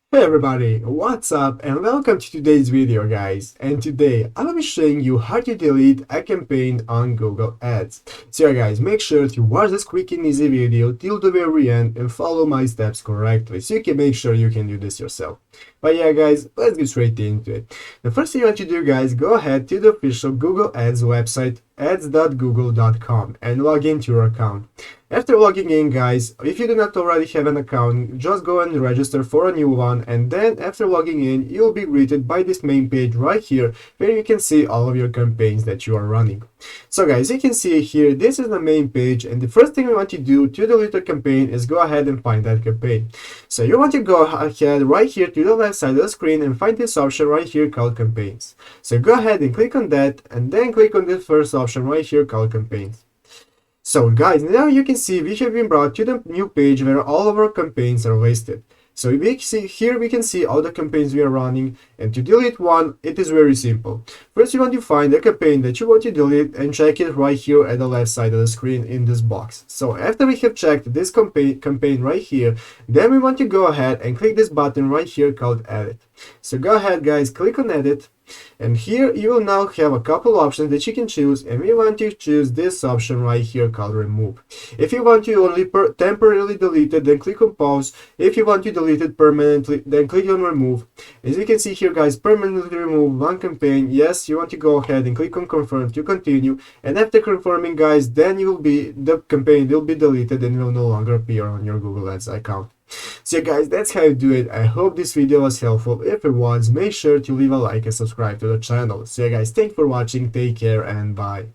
Hey everybody, what's up and welcome to today's video guys. And today I will be showing you how to delete a campaign on Google Ads. So yeah guys, make sure to watch this quick and easy video till the very end and follow my steps correctly so you can make sure you can do this yourself. But yeah guys, let's get straight into it. The first thing you want to do guys, go ahead to the official Google Ads website ads.google.com and log into your account. After logging in guys, if you do not already have an account, just go and register for a new one, and then after logging in, you'll be greeted by this main page right here where you can see all of your campaigns that you are running. So guys, you can see here, this is the main page, and the first thing we want to do to delete a campaign is go ahead and find that campaign. So you want to go ahead right here to the left side of the screen and find this option right here called campaigns. So go ahead and click on that, and then click on the first option right here called campaigns. So guys, now you can see we have been brought to the new page where all of our campaigns are listed. So we see here we can see all the campaigns we are running, and to delete one, it is very simple. First you want to find the campaign that you want to delete and check it right here at the left side of the screen in this box. So after we have checked this campaign right here, then we want to go ahead and click this button right here called edit. So go ahead guys, click on edit. And here you will now have a couple options that you can choose, and we want to choose this option right here called remove. If you want to only temporarily delete it, then click on pause. If you want to delete it permanently, then click on remove. As you can see here guys, permanently remove one campaign. Yes, you want to go ahead and click on confirm to continue, and after confirming guys, then the campaign will be deleted and will no longer appear on your Google Ads account. So yeah guys, that's how you do it. I hope this video was helpful. If it was, make sure to leave a like and subscribe to the channel. So yeah guys, thanks for watching, take care and bye.